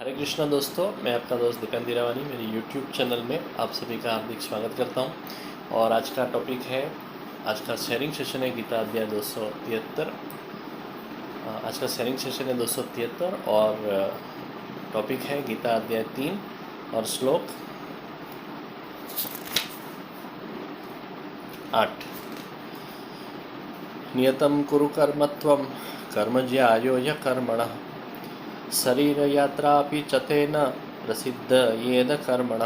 हरे कृष्णा दोस्तों, मैं आपका दोस्त दीपेंद्र हीरावानी मेरे यूट्यूब चैनल में आप सभी का हार्दिक स्वागत करता हूं। और आज का टॉपिक है, आज का शेयरिंग सेशन है गीता अध्याय 273। आज का शेयरिंग सेशन है 273 और टॉपिक है गीता अध्याय 3 और श्लोक 8। नियतं कुरु कर्मत्वं कर्मज्यायो ह्य कर्मणः शरीर यात्रा भी चतेन प्रसिद्ध येद कर्मण।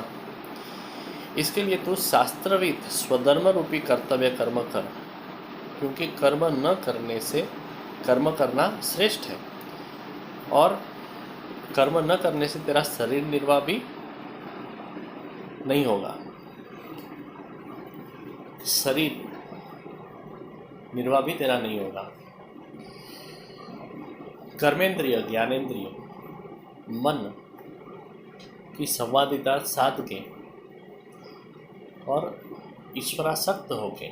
इसके लिए तू शास्त्रविद स्वधर्म रूपी कर्तव्य कर्म कर, क्योंकि कर्म न करने से कर्म करना श्रेष्ठ है और कर्म न करने से तेरा शरीर निर्वाह भी नहीं होगा। शरीर निर्वाह भी तेरा नहीं होगा। कर्मेंद्रिय, ज्ञानेंद्रिय, मन की संवादिता साध के और ईश्वरासक्त होके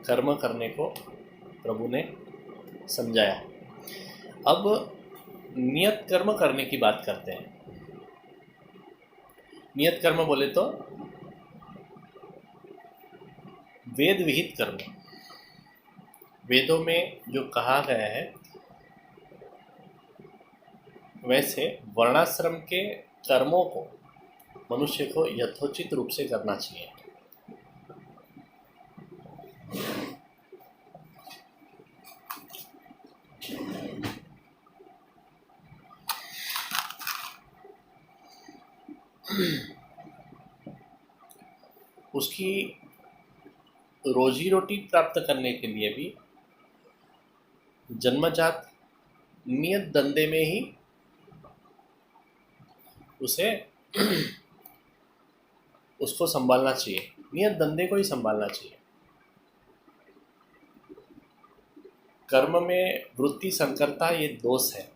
कर्म करने को प्रभु ने समझाया। अब नियत कर्म करने की बात करते हैं। नियत कर्म बोले तो वेद विहित कर्म, वेदों में जो कहा गया है वैसे वर्णाश्रम के कर्मों को मनुष्य को यथोचित रूप से करना चाहिए। उसकी रोजी रोटी प्राप्त करने के लिए भी जन्मजात नियत धंधे में ही उसको संभालना चाहिए, नियत धंधे को ही संभालना चाहिए। कर्म में वृत्ति संकरता ये दोष है।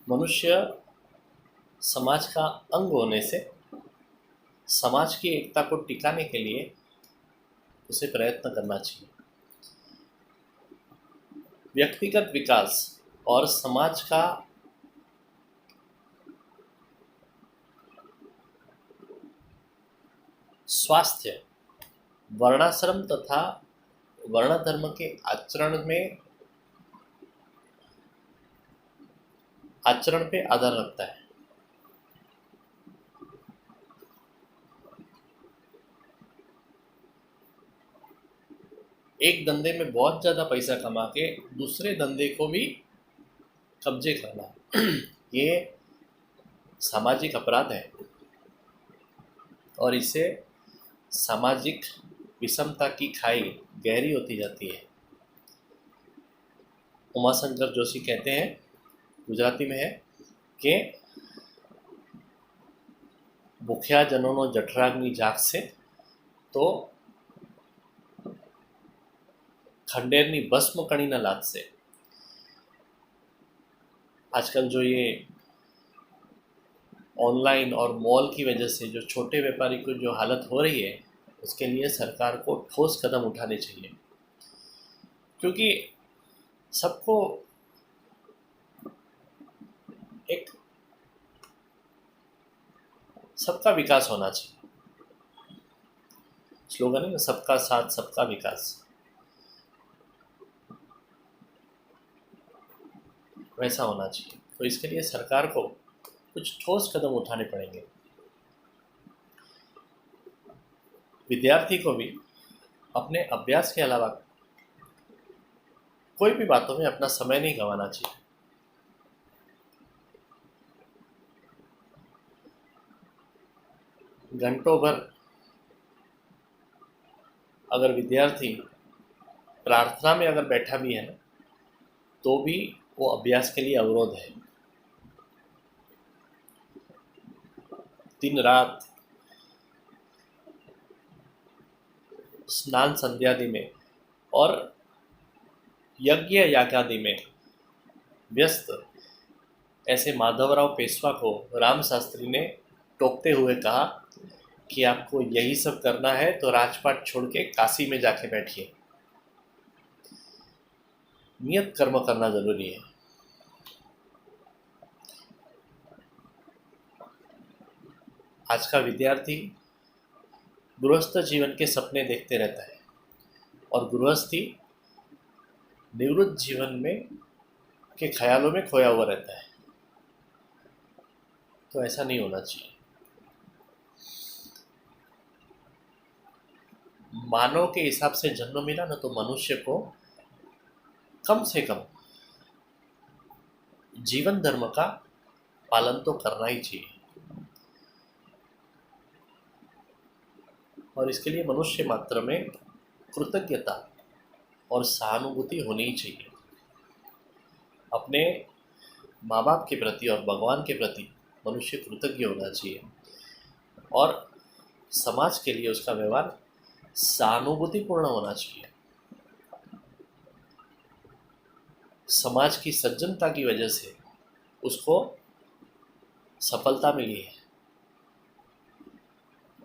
मनुष्य समाज का अंग होने से समाज की एकता को टिकाने के लिए उसे प्रयत्न करना चाहिए। व्यक्तिगत विकास और समाज का स्वास्थ्य वर्णाश्रम तथा वर्ण धर्म के आचरण पे आधार रखता है। एक धंधे में बहुत ज़्यादा पैसा कमा के दूसरे धंधे को भी कब्जे करना ये सामाजिक अपराध है और इससे सामाजिक विषमता की खाई गहरी होती जाती है। उमाशंकर जोशी कहते हैं, गुजराती में है कि भूख्या जनोनो जठराग्नि जागसे तो खंडेरनी भस्म कणी न लागसे। आजकल जो ये ऑनलाइन और मॉल की वजह से जो छोटे व्यापारी को जो हालत हो रही है, उसके लिए सरकार को ठोस कदम उठाने चाहिए, क्योंकि सबको सबका विकास होना चाहिए। स्लोगन है ना, सबका साथ सबका विकास, वैसा होना चाहिए। तो इसके लिए सरकार को कुछ ठोस कदम उठाने पड़ेंगे। विद्यार्थी को भी अपने अभ्यास के अलावा कोई भी बातों में अपना समय नहीं गंवाना चाहिए। घंटों भर अगर विद्यार्थी प्रार्थना में अगर बैठा भी है तो भी वो अभ्यास के लिए अवरोध है। दिन रात स्नान संध्यादि में और यज्ञ यागादि में व्यस्त ऐसे माधवराव पेशवा को राम शास्त्री ने टोकते हुए कहा कि आपको यही सब करना है तो राजपाट छोड़ के काशी में जाके बैठिए। नियत कर्म करना जरूरी है। आज का विद्यार्थी गृहस्थ जीवन के सपने देखते रहता है और गृहस्थी निवृत्त जीवन में के ख्यालों में खोया हुआ रहता है। तो ऐसा नहीं होना चाहिए। मानव के हिसाब से जन्म मिला ना, तो मनुष्य को कम से कम जीवन धर्म का पालन तो करना ही चाहिए, और इसके लिए मनुष्य मात्र में कृतज्ञता और सहानुभूति होनी ही चाहिए। अपने माँ बाप के प्रति और भगवान के प्रति मनुष्य कृतज्ञ होना चाहिए, और समाज के लिए उसका व्यवहार सहानुभूतिपूर्ण होना चाहिए। समाज की सज्जनता की वजह से उसको सफलता मिली है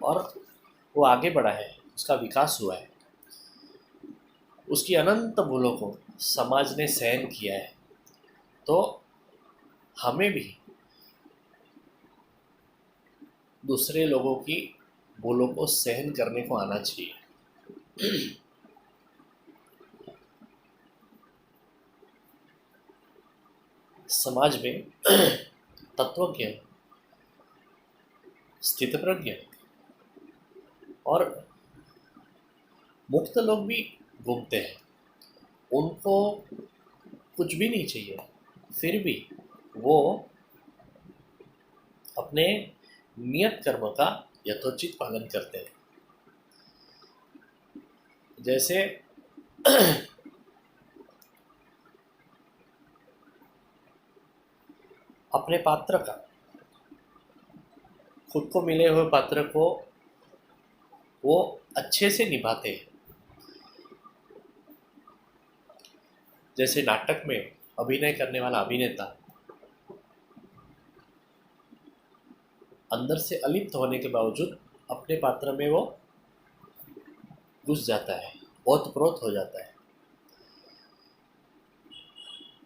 और वो आगे बढ़ा है, उसका विकास हुआ है। उसकी अनंत भूलों को समाज ने सहन किया है। तो हमें भी दूसरे लोगों की भूलों को सहन करने को आना चाहिए। समाज में तत्वज्ञ, स्थितप्रज्ञ और मुक्त लोग भी घूमते हैं। उनको कुछ भी नहीं चाहिए, फिर भी वो अपने नियत कर्म का यथोचित पालन करते हैं। जैसे अपने पात्र का, खुद को मिले हुए पात्र को वो अच्छे से निभाते हैं। जैसे नाटक में अभिनय करने वाला अभिनेता अंदर से अलिप्त होने के बावजूद अपने पात्र में वो घुस जाता है, ओतप्रोत हो जाता है।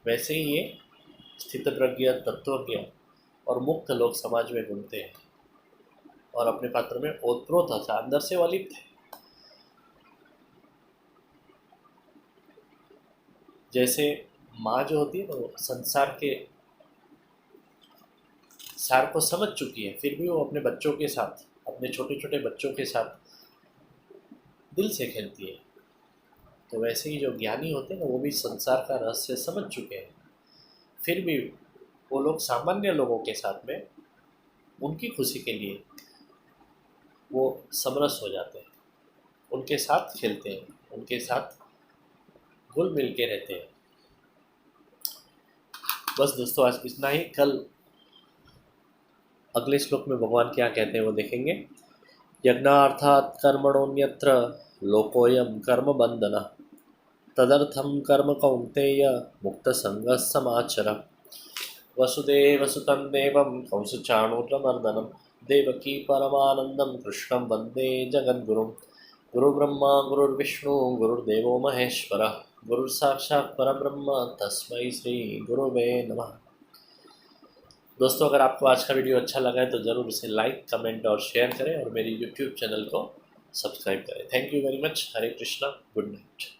वैसे ही ये स्थितप्रज्ञ, तत्वज्ञ और मुक्त लोग समाज में घूमते हैं और अपने पात्र में ओतप्रोत होता है, अंदर से वो अलिप्त है। जैसे माँ जो होती है ना, वो संसार के सार को समझ चुकी है, फिर भी वो अपने बच्चों के साथ, अपने छोटे छोटे बच्चों के साथ दिल से खेलती है। तो वैसे ही जो ज्ञानी होते हैं ना, वो भी संसार का रहस्य समझ चुके हैं, फिर भी वो लोग सामान्य लोगों के साथ में उनकी खुशी के लिए वो समरस हो जाते हैं, उनके साथ खेलते हैं, उनके साथ घुल मिल के रहते हैं। बस दोस्तों, आज इतना ही। कल अगले श्लोक में भगवान क्या कहते हैं वो देखेंगे। यज्ञार्थात् कर्मणोऽन्यत्र लोकोऽयं कर्म बंधनः तदर्थं कर्म कौन्तेय मुक्तसंगः समाचर। वसुदेवसुतं देवं कंसचाणूरमर्दनं देवकी परमानन्दं कृष्णं वन्दे जगद्गुरुं। गुरुब्रह्मा गुरुर्विष्णु गुरुर्देवो महेश्वरः गुरुर्साक्षात् परब्रह्म तस्मै श्री गुरुवे नमः। दोस्तों, अगर आपको आज का वीडियो अच्छा लगा है तो ज़रूर इसे लाइक, कमेंट और शेयर करें और मेरी यूट्यूब चैनल को सब्सक्राइब करें। Thank you very much. Hare Krishna. Good night.